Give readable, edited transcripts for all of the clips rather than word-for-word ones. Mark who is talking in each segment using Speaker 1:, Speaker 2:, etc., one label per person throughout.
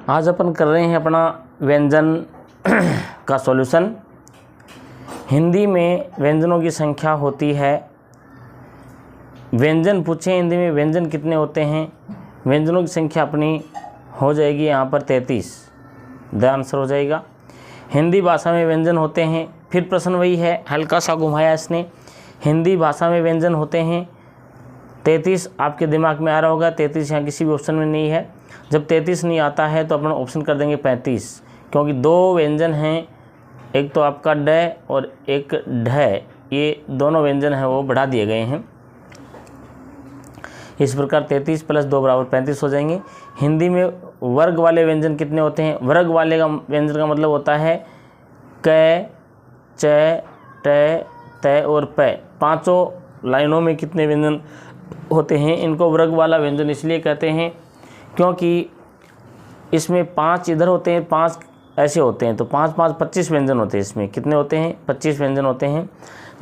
Speaker 1: आज अपन कर रहे हैं अपना व्यंजन का सॉल्यूशन। हिंदी में व्यंजनों की संख्या होती है, व्यंजन पूछे हिंदी में व्यंजन कितने होते हैं, व्यंजनों की संख्या अपनी हो जाएगी यहाँ पर 33, द आंसर हो जाएगा। हिंदी भाषा में व्यंजन होते हैं, फिर प्रश्न वही है, हल्का सा घुमाया इसने। हिंदी भाषा में व्यंजन होते हैं 33, आपके दिमाग में आ रहा होगा 33 यहाँ किसी भी ऑप्शन में नहीं है। जब 33 नहीं आता है तो अपन ऑप्शन कर देंगे 35, क्योंकि दो व्यंजन हैं, एक तो आपका ड और एक ढ, ये दोनों व्यंजन हैं वो बढ़ा दिए गए हैं। इस प्रकार 33 + 2 = 35 हो जाएंगे। हिंदी में वर्ग वाले व्यंजन कितने होते हैं? वर्ग वाले का व्यंजन का मतलब होता है क, च, ट, त और प। पांचों लाइनों में कितने व्यंजन होते हैं, इनको वर्ग वाला व्यंजन इसलिए कहते हैं क्योंकि इसमें 5 इधर होते हैं, 5 ऐसे होते हैं, तो 5 × 5 = 25 व्यंजन होते हैं। इसमें कितने होते हैं? 25 व्यंजन होते हैं।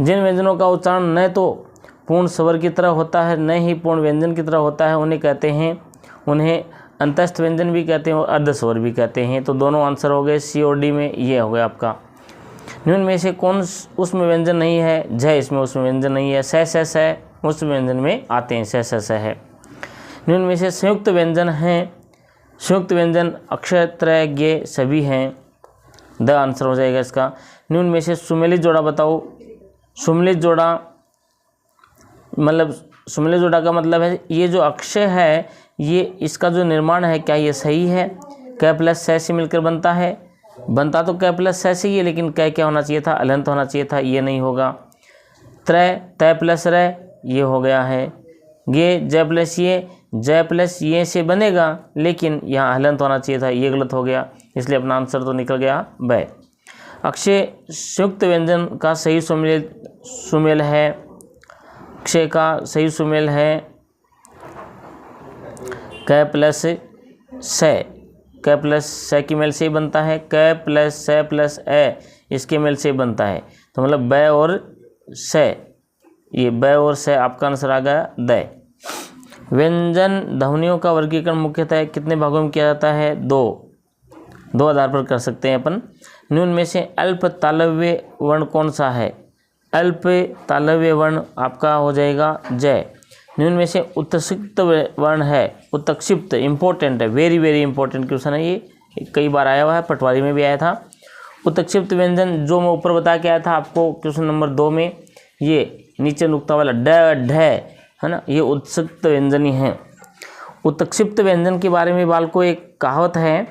Speaker 1: जिन व्यंजनों का उच्चारण न तो पूर्ण स्वर की तरह होता है, न ही पूर्ण व्यंजन की तरह होता है, उन्हें कहते हैं, उन्हें अंतस्थ व्यंजन भी कहते हैं और अर्धस्वर भी कहते हैं। तो दोनों आंसर हो गए सी और डी में, ये हो गया आपका। निम्न में से कौन उसमें व्यंजन नहीं है? झ इसमें उसमें व्यंजन नहीं है। स उस व्यंजन में आते हैं, स है। निम्न में से संयुक्त व्यंजन हैं, संयुक्त व्यंजन अक्षय, त्रय, ज्ञ सभी हैं, द आंसर हो जाएगा इसका। निम्न में से सुमेलित जोड़ा बताओ। सुमेलित जोड़ा मतलब, सुमेलित जोड़ा का मतलब है ये जो अक्षय है, ये इसका जो निर्माण है क्या ये सही है? क + स से मिलकर बनता है, बनता तो क + स से ही है, लेकिन क क्या होना चाहिए था? अलंत होना चाहिए था, ये नहीं होगा। त्रय त + र, ये हो गया है। ये ज + ये से बनेगा, लेकिन यहाँ हलंत होना चाहिए था, ये गलत हो गया, इसलिए अपना आंसर तो निकल गया ब। अक्षय संयुक्त व्यंजन का सही सुमेल है, अक्षय का सही सुमेल है क + स, क + स की मेल से ही बनता है, क + स + ए इसके मेल से ही बनता है, तो मतलब ब और स, ये ब और स आपका आंसर आ गया द। व्यंजन ध्वनियों का वर्गीकरण मुख्यतः कितने भागों में किया जाता है? दो आधार पर कर सकते हैं अपन। निम्न में से अल्प तालव्य वर्ण कौन सा है? अल्प तालव्य वर्ण आपका हो जाएगा ज। निम्न में से उत्क्षिप्त वर्ण है, उत्क्षिप्त इंपॉर्टेंट है, वेरी वेरी इंपॉर्टेंट क्वेश्चन है, ये कई बार आया हुआ है, पटवारी में भी आया था। उत्क्षिप्त व्यंजन जो मैं ऊपर बता के आया था आपको क्वेश्चन नंबर 2 में, ये नीचे नुक्ता वाला ड ढ है ना, ये उत्क्षिप्त व्यंजन ही हैं। उत्क्षिप्त व्यंजन के बारे में बालको एक कहावत है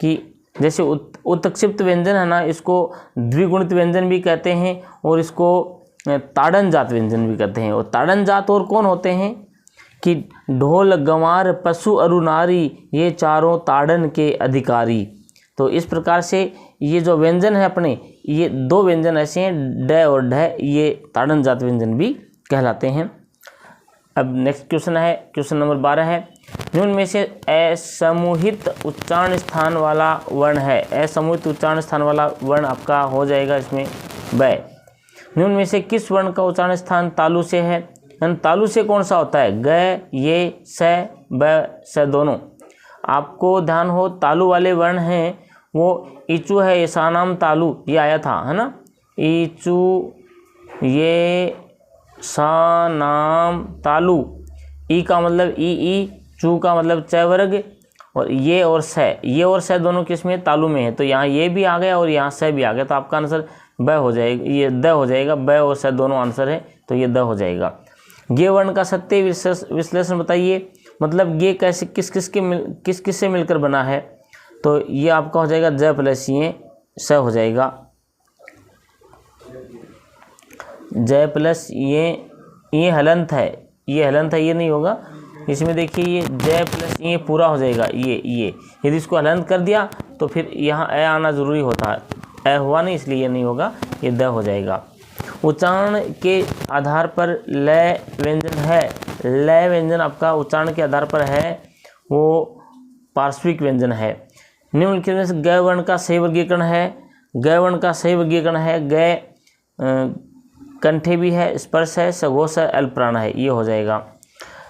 Speaker 1: कि जैसे उत्क्षिप्त व्यंजन है ना, इसको द्विगुणित व्यंजन भी कहते हैं और इसको ताड़न जात व्यंजन भी कहते हैं। और ताड़न जात और कौन होते हैं कि ढोल, गंवार, पशु, अरु, नारी, ये चारों ताड़न के अधिकारी। तो इस प्रकार से ये जो व्यंजन है अपने, ये 2 व्यंजन ऐसे हैं ड और ढ, ये ताड़न जात व्यंजन भी कहलाते हैं। अब नेक्स्ट क्वेश्चन है, क्वेश्चन नंबर 12 है, निम्न में से असमूहित उच्चारण स्थान वाला वर्ण है। असमूहित उच्चारण स्थान वाला वर्ण आपका हो जाएगा इसमें ब। निम्न में से किस वर्ण का उच्चारण स्थान तालु से है? तालु से कौन सा होता है? ग, ये, स, ब, स दोनों। आपको ध्यान हो तालु वाले वर्ण हैं वो ईचू है, ये सानाम तालु, ये आया था है ना, ईचू, ये सा नाम तालु। ई का मतलब ई, चू का मतलब च वर्ग, और ये और स दोनों किस में? तालु में है। तो यहाँ ये भी आ गया और यहाँ स भी आ गया, तो आपका आंसर ब हो जाएगा, ये द हो जाएगा। ब और स दोनों आंसर है, तो ये द हो जाएगा। गे वर्ण का सत्य विश्लेषण बताइए, मतलब ये कैसे किस से मिलकर बना है? तो ये आपका हो जाएगा ज + ये स हो जाएगा, ज + ये हलंत है, ये हलंत है, ये नहीं होगा इसमें। देखिए ये ज + ये पूरा हो जाएगा, ये यदि इसको हलंत कर दिया तो फिर यहाँ ए आना ज़रूरी होता है, ए हुआ नहीं इसलिए ये नहीं होगा, ये द हो जाएगा। उच्चारण के आधार पर लय व्यंजन है, लय व्यंजन आपका उच्चारण के आधार पर है, वो पार्श्विक व्यंजन है। निम्नलिखित में से ग वर्ण का सही वर्गीकरण है, ग वर्ण का सही वर्गीकरण है ग कंठे भी है, स्पर्श है, सघोष है, अल्पप्राण है, ये हो जाएगा।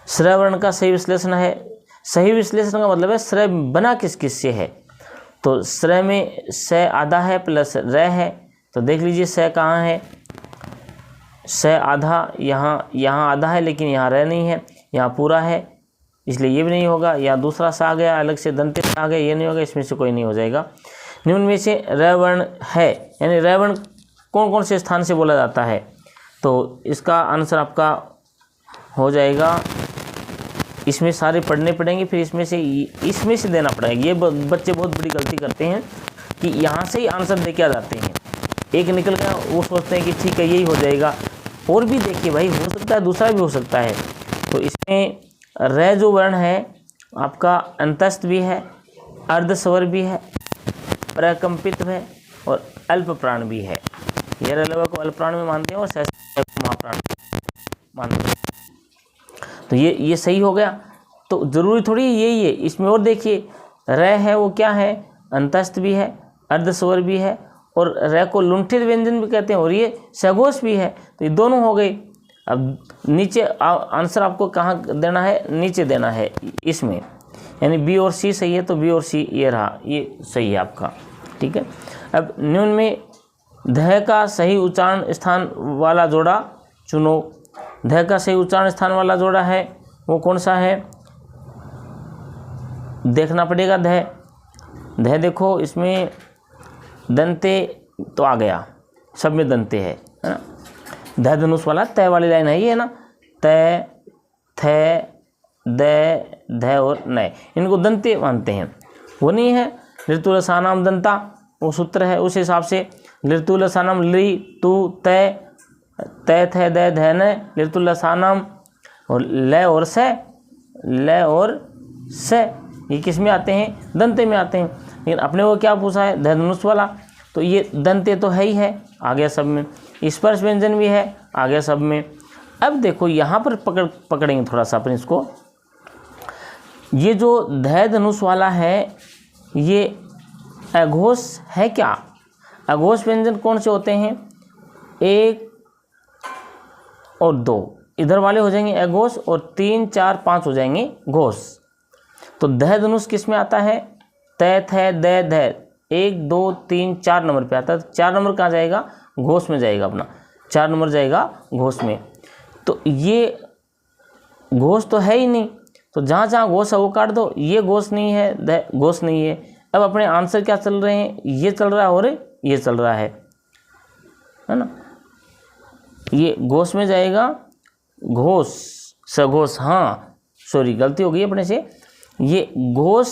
Speaker 1: श्रवण का सही विश्लेषण है, सही विश्लेषण का मतलब है श्रेय बना किस किस से है। तो श्रेय में स आधा है प्लस र है, तो देख लीजिए स कहाँ है, स आधा, यहाँ आधा है लेकिन यहाँ र नहीं है, यहाँ पूरा है इसलिए ये भी नहीं होगा। यहाँ दूसरा सा आ गया, अलग से दंते आ गया, ये नहीं होगा, इसमें से कोई नहीं हो जाएगा। निम्न में से र वर्ण है, यानी र वर्ण कौन कौन से स्थान से बोला जाता है, तो इसका आंसर आपका हो जाएगा, इसमें सारे पढ़ने पड़ेंगे, फिर इसमें से देना पड़ेगा। ये बच्चे बहुत बड़ी गलती करते हैं कि यहाँ से ही आंसर दे के आ जाते हैं, एक निकल गया वो सोचते हैं कि ठीक है यही हो जाएगा, और भी देखिए भाई हो सकता है दूसरा भी हो सकता है। तो इसमें र जो वर्ण है आपका अंतस्थ भी है, अर्धस्वर भी है, प्रकंपित है और अल्प प्राण भी है। ये रलवा को अल्प प्राण में मानते हैं और सहस्त्र को महाप्राण मानते हैं। तो ये सही हो गया। तो ज़रूरी थोड़ी यही है, इसमें और देखिए र है वो क्या है, अंतस्थ भी है, अर्धस्वर भी है और र को लुंठित व्यंजन भी कहते हैं और ये सघोष भी है। तो ये दोनों हो गए। अब नीचे आंसर आपको कहाँ देना है, नीचे देना है इसमें, यानी बी और सी सही है तो बी और सी ये रहा, ये सही है आपका, ठीक है। अब निम्न में ध का सही उच्चारण स्थान वाला जोड़ा चुनो। ध का सही उच्चारण स्थान वाला जोड़ा है वो कौन सा है, देखना पड़ेगा। ध देखो इसमें दंते तो आ गया, सब में दंते है ना। ध धनुष वाला तय वाली लाइन है ये, है ना। तय, थ, द, ध और नय, इनको दंते मानते हैं, वो नहीं है। ऋतुलसानाम दंता वो सूत्र है, उस हिसाब से ऋतुलसानाम लि तु तय, तय थ द ध न, ऋतुलसानाम और ल और स, ल और स ये किस में आते हैं, दंते में आते हैं। लेकिन अपने को क्या पूछा है, धनुष वाला, तो ये दंते तो है ही है, आ गया सब में। स्पर्श व्यंजन भी है, आ गया सब में। अब देखो यहाँ पर पकड़ेंगे थोड़ा सा अपन इसको। ये जो ध धनुष वाला है ये अघोष है क्या। अघोष व्यंजन कौन से होते हैं, 1 और 2 इधर वाले हो जाएंगे अघोष और 3, 4, 5 हो जाएंगे घोष। तो ध धनुष किस में आता है, तय थ द ध 1, 2, 3, 4 नंबर पे आता है। 4 नंबर कहाँ जाएगा, घोष में जाएगा, अपना 4 नंबर जाएगा घोष में। तो ये घोष तो है ही नहीं, तो जहाँ जहाँ घोष है वो काट दो, ये घोष नहीं है, ध घोष नहीं है। अब अपने आंसर क्या चल रहे हैं, ये चल रहा है और ये चल रहा है ना। ये घोष में जाएगा, घोष सघोष, हाँ सॉरी गलती हो गई अपने से, ये घोष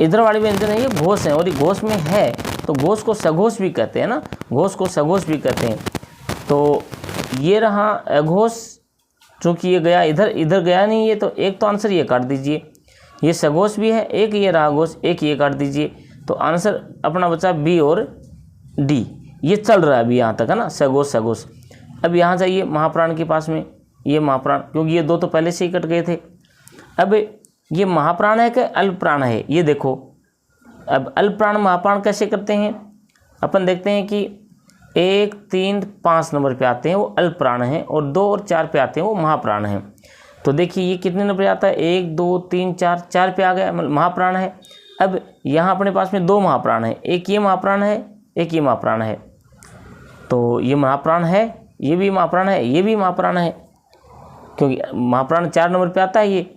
Speaker 1: इधर वाले व्यंजन है, ये घोष है और ये घोष में है, तो घोष को सघोष भी कहते हैं ना, घोष को सघोष भी कहते हैं। तो ये रहा अघोष, चूँकि ये गया इधर, इधर गया नहीं ये, तो एक तो आंसर ये काट दीजिए। ये सघोष भी है, एक ये रहा घोष, एक ये काट दीजिए। तो आंसर अपना बचा बी और डी, ये चल रहा है अभी यहाँ तक, है ना, सघोष सघोष। अब यहाँ जाइए महाप्राण के पास में, ये महाप्राण, क्योंकि ये दो तो पहले से ही कट गए थे। अब ये महाप्राण है कि अल्प प्राण है, ये देखो। अब अल्प प्राण महाप्राण कैसे करते हैं, अपन देखते हैं कि 1, 3, 5 नंबर पे आते हैं वो अल्प प्राण हैं और 2 और 4 पे आते हैं वो महाप्राण हैं। तो देखिए ये कितने नंबर पे आता है, 1, 2, 3, 4, 4 पे आ गया, महाप्राण है। अब यहाँ अपने पास में 2 महाप्राण है, एक ये महाप्राण है, एक ये महाप्राण है। तो ये महाप्राण है, ये भी महाप्राण है, ये भी महाप्राण है, क्योंकि महाप्राण 4 नंबर पे आता है ये।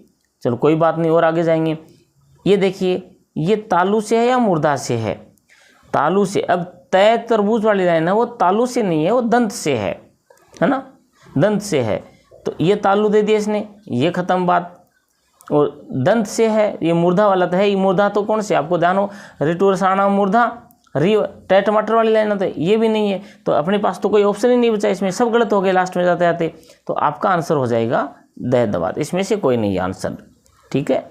Speaker 1: चलो कोई बात नहीं, और आगे जाएंगे। ये देखिए ये तालु से है या मूर्धा से है, तालु से। अब तय तरबूज वाली लाइन है वो तालु से नहीं है, वो दंत से है ना, दंत से है। तो ये तालु दे दिया इसने, ये खत्म बात। और दंत से है, ये मूर्धा वाला तो है। ये मूर्धा तो कौन से, आपको ध्यान हो, ऋतुरसाणाम मूर्धा, री टै टमाटर वाली लाइन होता है, ये भी नहीं है। तो अपने पास तो कोई ऑप्शन ही नहीं बचा, इसमें सब गलत हो गए लास्ट में जाते जाते। तो आपका आंसर हो जाएगा द दवात, इसमें से कोई नहीं आंसर, ठीक है।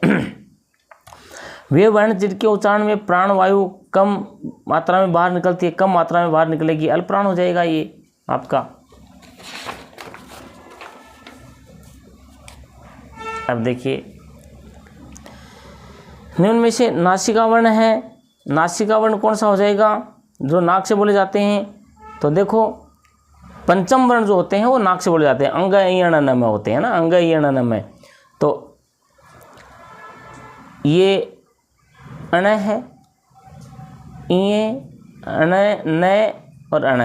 Speaker 1: वे वर्ण जिनके उच्चारण में प्राण वायु कम मात्रा में बाहर निकलती है, कम मात्रा में बाहर निकलेगी, अल्प प्राण हो जाएगा ये आपका। अब देखिए निम्न में से नासिका वर्ण है, नासिका वर्ण कौन सा हो जाएगा, जो नाक से बोले जाते हैं। तो देखो पंचम वर्ण जो होते हैं वो नाक से बोले जाते हैं, अंग ईण न में होते हैं ना, अंग ईण न में। तो ये अण है, ये अण, न और अण,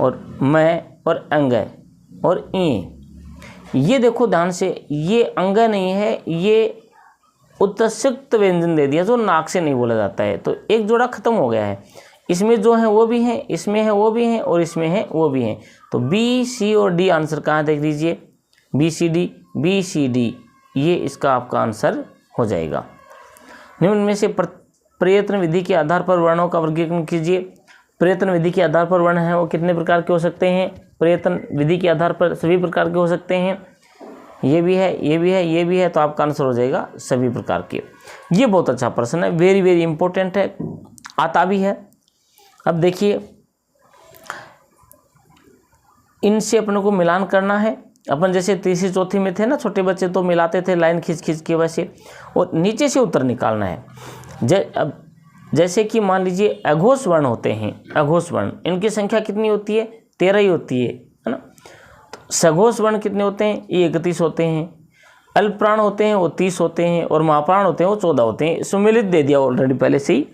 Speaker 1: और मैं और अंग और ये देखो ध्यान से, ये अंग नहीं है, ये उत्तरसिक्त व्यंजन दे दिया जो नाक से नहीं बोला जाता है, तो एक जोड़ा खत्म हो गया है। इसमें जो है वो भी है, इसमें है वो भी है, और इसमें है वो भी है। तो बी, सी और डी आंसर कहाँ देख लीजिए, बी सी डी, ये इसका आपका आंसर हो जाएगा। निम्न में से प्रयत्न विधि के आधार पर वर्णों का वर्गीकरण कीजिए। प्रयत्न विधि के आधार पर वर्ण हैं वो कितने प्रकार के हो सकते हैं? प्रयत्न विधि के आधार पर सभी प्रकार के हो सकते हैं। ये भी है, ये भी है, ये भी है, तो आपका आंसर हो जाएगा सभी प्रकार के। ये बहुत अच्छा प्रश्न है, वेरी वेरी इंपॉर्टेंट है, आता भी है। अब देखिए, इनसे अपने को मिलान करना है। अपन जैसे तीसरी चौथी में थे ना, छोटे बच्चे तो मिलाते थे लाइन खींच खींच के वैसे, और नीचे से उत्तर निकालना है। अब जैसे कि मान लीजिए अघोष वर्ण होते हैं, अघोष वर्ण, इनकी संख्या कितनी होती है? 13 ही होती है ना। तो सघोष वर्ण कितने होते हैं? ये 31 होते हैं। अल्पप्राण होते हैं वो 30 होते हैं, और महाप्राण होते हैं वो 14 होते हैं। सुमिलित दे दिया ऑलरेडी पहले से ही,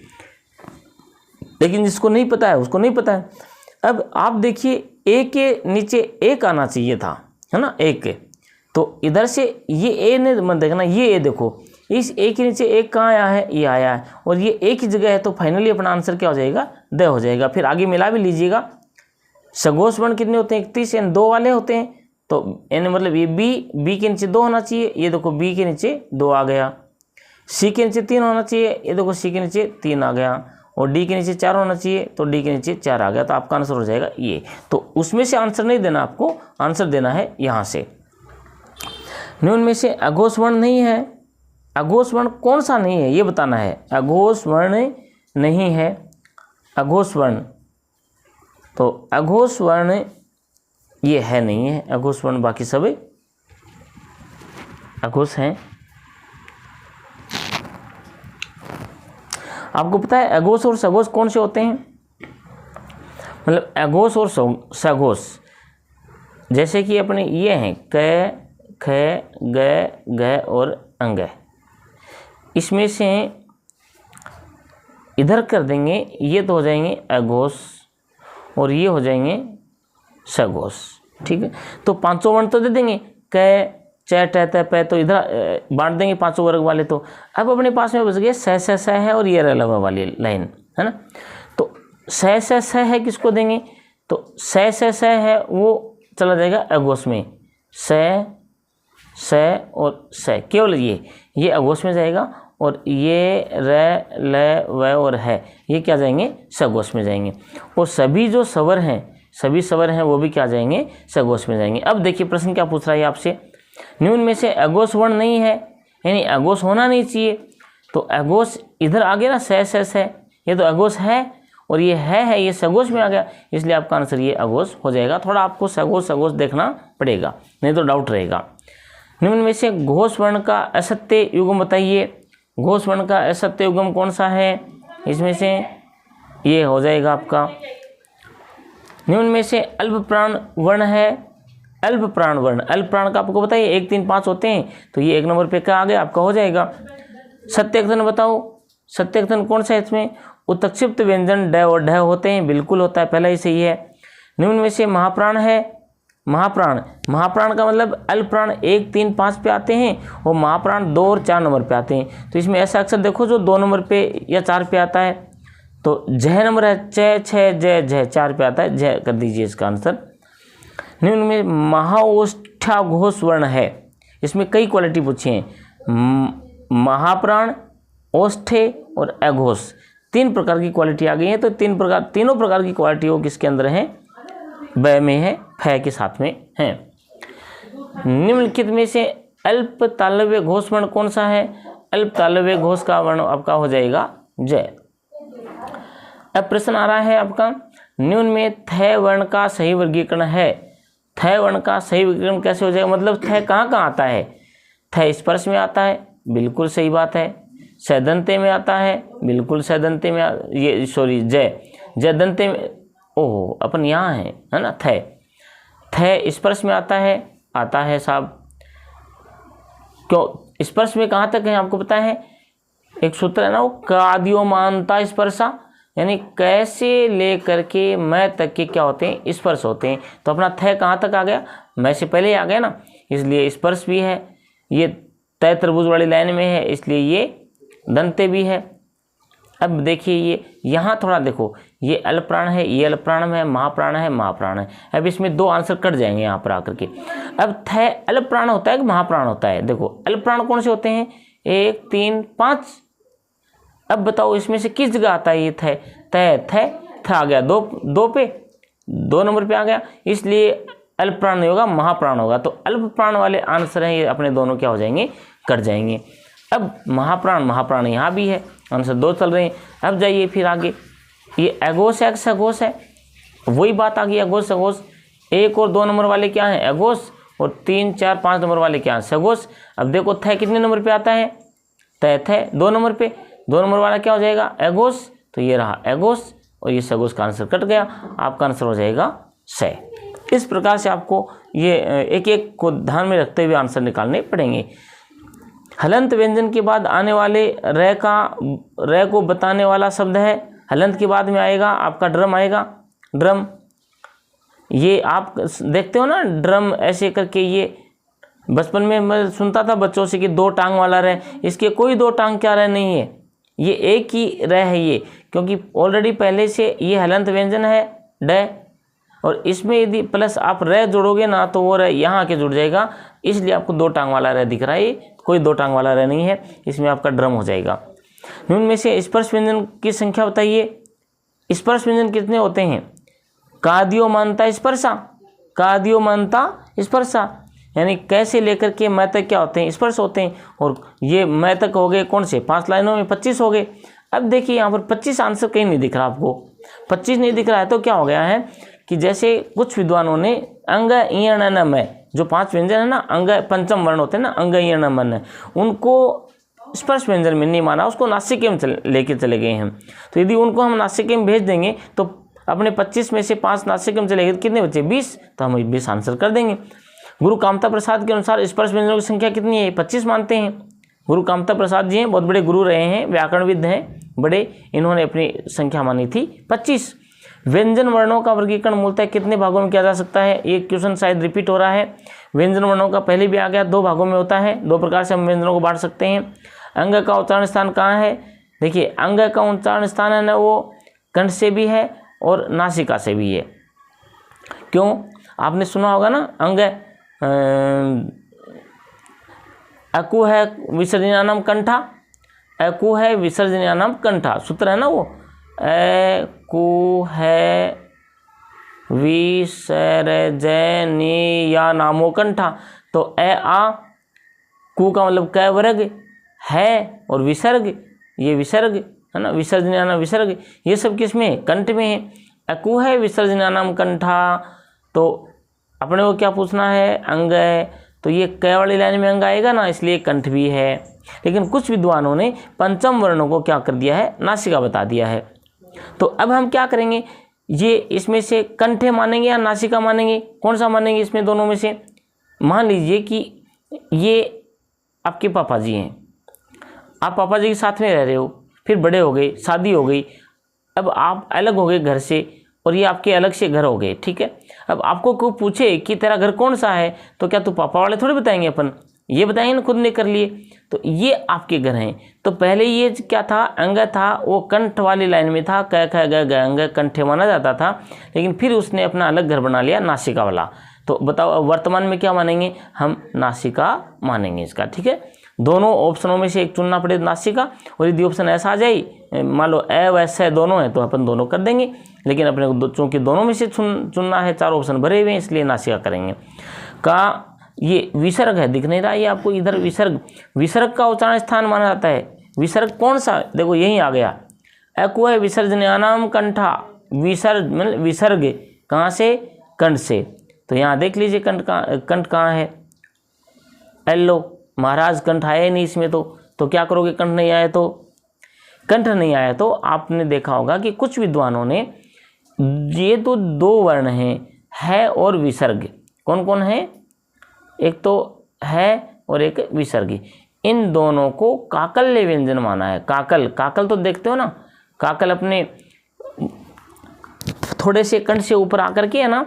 Speaker 1: लेकिन जिसको नहीं पता है उसको नहीं पता है। अब आप देखिए, ए के नीचे एक आना चाहिए था, है ना, एक। तो इधर से ये ए ने मत देखना, ये ए देखो, इस ए के नीचे एक कहाँ आया है? ये आया है, और ये एक ही जगह है, तो फाइनली अपना आंसर क्या हो जाएगा? द हो जाएगा। फिर आगे मिला भी लीजिएगा। सघोष वर्ण कितने होते हैं? 31, यानी 2 वाले होते हैं, तो यानी मतलब ये बी के नीचे 2 होना चाहिए। ये देखो बी के नीचे 2 आ गया। सी के नीचे 3 होना चाहिए, ये देखो सी के नीचे 3 आ गया। और डी के नीचे 4 होना चाहिए, तो डी के नीचे 4 आ गया। तो आपका आंसर हो जाएगा ये। तो उसमें से आंसर नहीं देना, आपको आंसर देना है यहाँ से। निम्न में से अघोष वर्ण नहीं है। अघोष वर्ण कौन सा नहीं है ये बताना है। अघोष वर्ण नहीं है, अघोष वर्ण, तो अघोष वर्ण ये है नहीं है। अघोष वर्ण बाकी सब अघोष हैं। आपको पता है अघोष और सघोष कौन से होते हैं? मतलब अघोष और सघोष, जैसे कि अपने ये हैं क, ख, ग, घ और अंग। इसमें से इधर कर देंगे, ये तो हो जाएंगे अघोष और ये हो जाएंगे सघोष, ठीक है। तो 5 वर्ण तो दे देंगे, क, च, ट, त, प, तो इधर बांट देंगे 5 वर्ग वाले। तो अब अपने पास में बच गए स है और ये रलवा वाली लाइन, है ना। तो स है किसको देंगे? तो स है वो चला जाएगा अघोष में, स और स, केवल ये अघोष में जाएगा, और ये र, ल, व और है ये क्या जाएंगे? सघोष में जाएंगे। और सभी जो स्वर हैं, सभी स्वर हैं वो भी क्या जाएंगे? सघोष में जाएंगे। अब देखिए प्रश्न क्या पूछ रहा है आपसे, निम्न में से अघोष वर्ण नहीं है, यानी अघोष होना नहीं चाहिए। तो अघोष इधर आ गया ना, स है, ये तो अघोष है, और ये है ये सघोष में आ गया, इसलिए आपका आंसर ये अघोष हो जाएगा। थोड़ा आपको सघोष देखना पड़ेगा, नहीं तो डाउट रहेगा। निम्न में से घोष वर्ण का असत्य युग्म बताइए। घोष वर्ण का असत्य युग्म कौन सा है? इसमें से ये हो जाएगा आपका। निम्न में से अल्प प्राण वर्ण है। अल्प प्राण वर्ण, अल्प प्राण का आपको बताइए 1, 3, 5 होते हैं, तो ये 1 नंबर पे क्या आ गया? आपका हो जाएगा। सत्यकथन बताओ, सत्यकथन कौन सा है? इसमें उत्क्षिप्त व्यंजन ड और ढ होते हैं, बिल्कुल होता है, पहला ही सही है। निम्न में से महाप्राण है। महाप्राण, महाप्राण का मतलब अल्प प्राण 1, 3, 5 पे आते हैं, और महाप्राण 2 और 4 नंबर पे आते हैं। तो इसमें ऐसा अक्षर देखो जो 2 नंबर पे या 4 पे आता है, तो झ नंबर है, च, छ, ज, झ 4 पे आता है, झ कर दीजिए इसका आंसर। निम्न में महाओष्ठाघोष वर्ण है। इसमें कई क्वालिटी पूछी हैं, महाप्राण, ओष्ठे और अघोष, 3 प्रकार की क्वालिटी आ गई है। तो तीनों प्रकार की क्वालिटी वो किसके अंदर है? ब में है, फ के साथ में है। निम्नलिखित में से अल्प तालव्य घोष वर्ण कौन सा है? अल्प तालव्य घोष का वर्ण आपका हो जाएगा ज। अब प्रश्न आ रहा है आपका, निम्न में थ वर्ण का सही वर्गीकरण है। थ वर्ण का सही वर्गीकरण कैसे हो जाएगा? मतलब थ कहाँ आता है? थ स्पर्श में आता है, बिल्कुल सही बात है। सदंते में आता है, बिल्कुल सदंते में ये सॉरी जदंते में, ओह अपन यहाँ है ना। थ स्पर्श में आता है साहब, क्यों? स्पर्श में कहाँ तक है आपको पता है, एक सूत्र है ना वो काद्योमानता स्पर्शा, यानी कैसे लेकर के मैं तक के क्या होते हैं, स्पर्श होते हैं। तो अपना थ कहाँ तक आ गया, मैं से पहले ही आ गया ना, इसलिए स्पर्श भी है। ये तय त्रिभुज वाली लाइन में है इसलिए ये दंते भी है। अब देखिए ये यहाँ थोड़ा देखो, ये अल्पप्राण है, ये अल्पप्राण है, महाप्राण है, महाप्राण है। अब इसमें दो आंसर कट जाएंगे यहाँ पर आकर के। अब थ अल्पप्राण होता है कि महाप्राण होता है, देखो अल्पप्राण कौन से होते हैं, 1 3 5। अब बताओ इसमें से किस जगह आता है ये थ, थ आ गया दो पे, 2 नंबर पे आ गया, इसलिए अल्पप्राण नहीं होगा, महाप्राण होगा। तो अल्पप्राण वाले आंसर हैं ये अपने दोनों क्या हो जाएंगे, कट जाएंगे। अब महाप्राण यहाँ भी है, आंसर 2 चल रहे हैं। अब जाइए फिर आगे, ये एगोस है सगोस है, वही बात आ गई, एगोस सगोस। 1 और 2 नंबर वाले क्या हैं, एगोस, और 3 4 5 नंबर वाले क्या हैं, सगोस। अब देखो थ कितने नंबर पे आता है, थ 2 नंबर पे, 2 नंबर वाला क्या हो जाएगा, एगोस। तो ये रहा एगोस और ये सगोस का आंसर कट गया, आपका आंसर हो जाएगा स। इस प्रकार से आपको ये एक एक को ध्यान में रखते हुए आंसर निकालने पड़ेंगे। हलंत व्यंजन के बाद आने वाले रे को बताने वाला शब्द है। हलंत के बाद में आएगा आपका ड्रम आएगा, ड्रम। ये आप देखते हो ना ड्रम ऐसे करके, ये बचपन में मैं सुनता था बच्चों से कि 2 टांग वाला रे, इसके कोई 2 टांग क्या रे नहीं है, ये एक ही रे है ये, क्योंकि ऑलरेडी पहले से ये हलंत व्यंजन है ड, और इसमें यदि प्लस आप रे जोड़ोगे ना तो वो रे यहाँ आके जुड़ जाएगा, इसलिए आपको 2 टांग वाला रे दिख रहा है। ये कोई 2 टांग वाला रे नहीं है, इसमें आपका ड्रम हो जाएगा। इनमें से स्पर्श व्यंजन की संख्या बताइए। स्पर्श व्यंजन कितने होते हैं, काद्योमानता स्पर्शा, काद्योमानता स्पर्शा, यानी कैसे लेकर के मैं तक क्या होते हैं, स्पर्श होते हैं। और ये मैं तक हो गए कौन से, 5 लाइनों में 25 हो गए। अब देखिए यहाँ पर 25 आंसर कहीं नहीं दिख रहा आपको, 25 नहीं दिख रहा है तो क्या हो गया है कि जैसे कुछ विद्वानों ने अंग इण न में, जो 5 व्यंजन है ना, अंग पंचम वर्ण होते हैं ना, अंग इण मन है, उनको स्पर्श व्यंजन में नहीं माना, उसको नासिक में लेके चले गए हैं। तो यदि उनको हम नासिक में भेज देंगे तो अपने 25 में से 5 नासिक में चले गए, कितने बचे 20, तो हम 20 आंसर कर देंगे। गुरु कामता प्रसाद के अनुसार स्पर्श व्यंजनों की संख्या कितनी है, 25 मानते हैं। गुरु कामता प्रसाद जी हैं, बहुत बड़े गुरु रहे हैं, व्याकरणविद हैं बड़े, इन्होंने अपनी संख्या मानी थी 25। व्यंजन वर्णों का वर्गीकरण मूलतः कितने भागों में किया जा सकता है, एक क्वेश्चन शायद रिपीट हो रहा है। व्यंजन वर्णों का पहले भी आ गया, 2 भागों में होता है, 2 प्रकार से हम व्यंजनों को बांट सकते हैं। अंग का उच्चारण स्थान कहाँ है, देखिए अंग का उच्चारण स्थान है ना वो कंठ से भी है और नासिका से भी है। क्यों, आपने सुना होगा ना, अंग अकु है विसर्जनानाम कंठा, अकु है विसर्जनानाम कंठा, सूत्र है ना वो, अकु है विसर्जनानामो कंठा। तो आ कु का मतलब क वर्ग है और विसर्ग, ये विसर्ग है ना, विसर्जनानाम विसर्ग, ये सब किस में है, कंठ में है। अकु है विसर्जनानाम कंठा, तो अपने को क्या पूछना है, अंग है, तो ये क वाली लाइन में अंग आएगा ना, इसलिए कंठ भी है। लेकिन कुछ विद्वानों ने पंचम वर्णों को क्या कर दिया है, नासिका बता दिया है। तो अब हम क्या करेंगे, ये इसमें से कंठे मानेंगे या नासिका मानेंगे, कौन सा मानेंगे इसमें दोनों में से। मान लीजिए कि ये आपके पापा जी हैं, आप पापा जी के साथ में रह रहे हो, फिर बड़े हो गए, शादी हो गई, अब आप अलग हो गए घर से और ये आपके अलग से घर हो गए, ठीक है। अब आपको कोई पूछे कि तेरा घर कौन सा है, तो क्या तू पापा वाले थोड़े बताएंगे, अपन ये बताएंगे ना, खुद ने कर लिए। तो ये आपके घर हैं, तो पहले ये क्या था, अंग था, वो कंठ वाली लाइन में था, क ख ग अंग कंठे माना जाता था, लेकिन फिर उसने अपना अलग घर बना लिया नासिका वाला। तो बताओ वर्तमान में क्या मानेंगे, हम नासिका मानेंगे इसका, ठीक है। दोनों ऑप्शनों में से एक चुनना पड़े नासिका, और यदि ऑप्शन ऐसा आ जाए, मान लो ए वैसे दोनों है, तो अपन दोनों कर देंगे, लेकिन अपने को चूँकि दोनों में से चुनना है, 4 ऑप्शन भरे हुए हैं, इसलिए नासिका करेंगे। का ये विसर्ग है, दिख नहीं रहा ये आपको इधर, विसर्ग, विसर्ग का उच्चारण स्थान माना जाता है। विसर्ग कौन सा, देखो यही आ गया, अकु है विसर्जनानाम कंठा, विसर्ग मतलब विसर्ग कहाँ से, कंठ से। तो यहाँ देख लीजिए कंठ कहाँ है, एलो महाराज कंठ आया नहीं इसमें, तो क्या करोगे, कंठ नहीं आया तो, कंठ नहीं आया तो आपने देखा होगा कि कुछ विद्वानों ने ये तो 2 वर्ण हैं, है और विसर्ग, कौन कौन है, एक तो है और एक विसर्ग, इन दोनों को काकल्य व्यंजन माना है। काकल, काकल तो देखते हो ना, काकल अपने थोड़े से कंठ से ऊपर आकर के है ना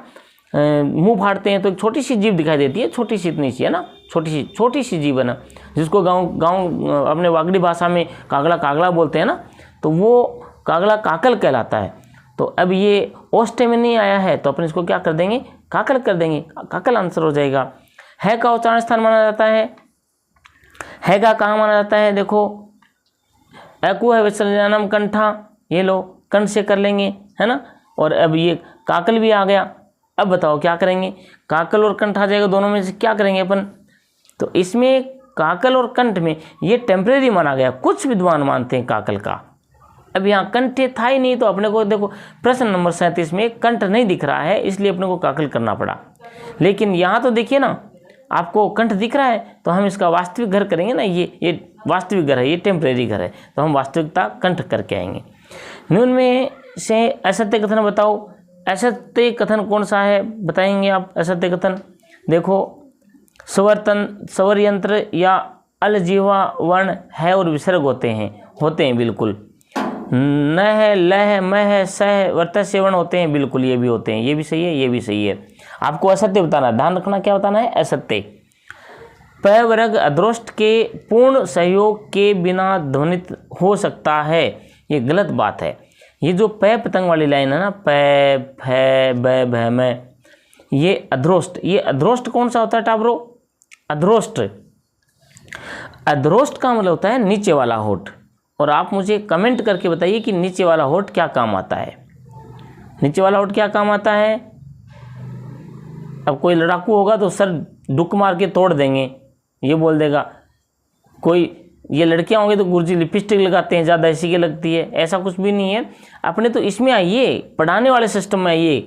Speaker 1: मुंह फाड़ते हैं तो एक छोटी सी जीभ दिखाई देती है, छोटी सी इतनी सी है ना, छोटी सी जीभ है ना, जिसको गांव अपने वागड़ी भाषा में कागड़ा कागड़ा बोलते हैं ना, तो वो कागड़ा काकल कहलाता है। तो अब ये ओष्ठ्य में नहीं आया है तो अपन इसको क्या कर देंगे, काकल कर देंगे, काकल आंसर हो जाएगा। है का उच्चारण स्थान माना जाता है, है का कहाँ माना जाता है, देखो एकु है विसर्जनम कंठा, ये लो कंठ से कर लेंगे है ना। और अब ये काकल भी आ गया, अब बताओ क्या करेंगे, काकल और कंठ आ जाएगा, दोनों में से क्या करेंगे अपन। तो इसमें काकल और कंठ में ये टेम्परेरी माना गया, कुछ विद्वान मानते हैं काकल का। अब यहाँ कंठ था ही नहीं तो अपने को देखो प्रश्न नंबर 37 में कंठ नहीं दिख रहा है, इसलिए अपने को काकल करना पड़ा। लेकिन यहाँ तो देखिए ना आपको कंठ दिख रहा है, तो हम इसका वास्तविक घर करेंगे ना, ये वास्तविक घर है, ये टेम्परेरी घर है, तो हम वास्तविकता कंठ करके आएंगे। निम्न में से असत्य कथन बताओ, असत्य कथन कौन सा है बताएंगे आप। असत्य कथन देखो स्वर यंत्र या अलजीवा वर्ण है और विसर्ग होते हैं बिल्कुल। न है, ल है, म है, स है, वर्तस्य वर्ण होते हैं बिल्कुल, ये भी होते हैं, ये भी सही है, ये भी सही है। आपको असत्य बताना, ध्यान रखना क्या बताना है, असत्य। प वर्ग अध्रोष्ट के पूर्ण सहयोग के बिना ध्वनित हो सकता है, ये गलत बात है। ये जो प पतंग वाली लाइन है ना, प फ ब भ म, ये अध्रोष्ट, ये अध्रोष्ट कौन सा होता है टाबरो, अध्रोष्ट। अध्रोष्ट का मतलब होता है नीचे वाला होठ। और आप मुझे कमेंट करके बताइए कि नीचे वाला होठ क्या काम आता है, नीचे वाला होठ क्या काम आता है। अब कोई लड़ाकू होगा तो सर डुक मार के तोड़ देंगे, ये बोल देगा। कोई ये लड़कियां होंगी तो गुरुजी लिपस्टिक लगाते हैं, ज़्यादा इसी की लगती है, ऐसा कुछ भी नहीं है। अपने तो इसमें आइए, पढ़ाने वाले सिस्टम में आइए,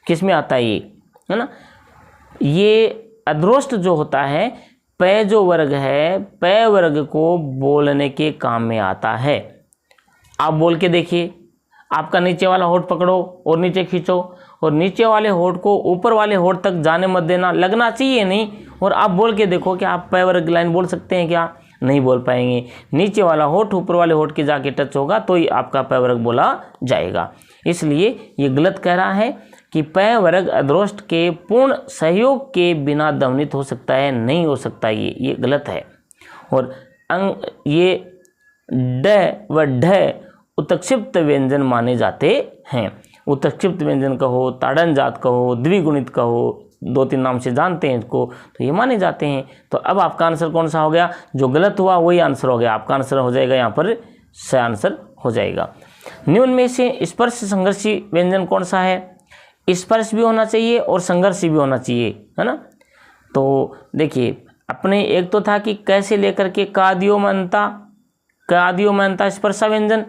Speaker 1: किस में आता है ये, है ना। ये अध्रोष्ट जो होता है, प जो वर्ग है, प वर्ग को बोलने के काम में आता है। आप बोल के देखिए, आपका नीचे वाला होठ पकड़ो और नीचे खींचो, और नीचे वाले होठ को ऊपर वाले होठ तक जाने मत देना, लगना चाहिए नहीं। और आप बोल के देखो कि आप प वर्ग लाइन बोल सकते हैं क्या, नहीं बोल पाएंगे। नीचे वाला होठ ऊपर वाले होठ के जाके टच होगा तो ही आपका प वर्ग बोला जाएगा। इसलिए ये गलत कह रहा है कि प वर्ग अध्रोष्ट के पूर्ण सहयोग के बिना ध्वनित हो सकता है, नहीं हो सकता, ये गलत है। और ये ड व ढ उत्क्षिप्त व्यंजन माने जाते हैं। उत्क्षिप्त व्यंजन कहो, ताड़न जात कहो, द्विगुणित कहो, 2-3 नाम से जानते हैं इसको, तो ये माने जाते हैं। तो अब आपका आंसर कौन सा हो गया, जो गलत हुआ वही आंसर हो गया। आपका आंसर हो जाएगा यहाँ पर स आंसर हो जाएगा। निम्न में से स्पर्श संघर्षी व्यंजन कौन सा है, स्पर्श भी होना चाहिए और संघर्षी भी होना चाहिए, है ना। तो देखिए अपने एक तो था कि कैसे लेकर के कादियो मनता स्पर्शा व्यंजन,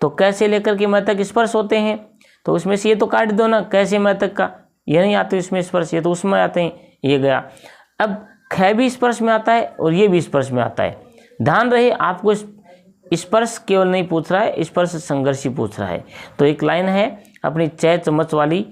Speaker 1: तो कैसे लेकर के मैं तक स्पर्श होते हैं, तो उसमें से ये तो काट दो ना, कैसे मैं तक का ये नहीं आते इसमें स्पर्श, ये तो उसमें आते हैं, ये गया। अब ख भी स्पर्श में आता है और ये भी स्पर्श में आता है। ध्यान रहे आपको स्पर्श केवल नहीं पूछ रहा है, स्पर्श संघर्षी पूछ रहा है। तो एक लाइन है अपनी च चम्मच वाली,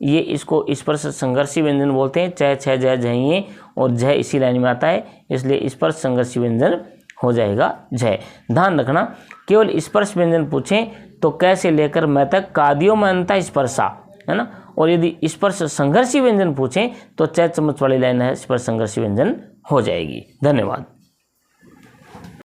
Speaker 1: ये इसको स्पर्श संघर्षी व्यंजन बोलते हैं। च छ ज झइए और झ इसी लाइन में आता है, इसलिए स्पर्श संघर्षी व्यंजन हो जाएगा झ। ध्यान रखना केवल स्पर्श व्यंजन पूछें तो कैसे लेकर मैं तक कादियो मनता स्पर्शा, है ना। और यदि स्पर्श संघर्षी व्यंजन पूछें तो च चम्मच वाली लाइन है, स्पर्श संघर्षी व्यंजन हो जाएगी। धन्यवाद।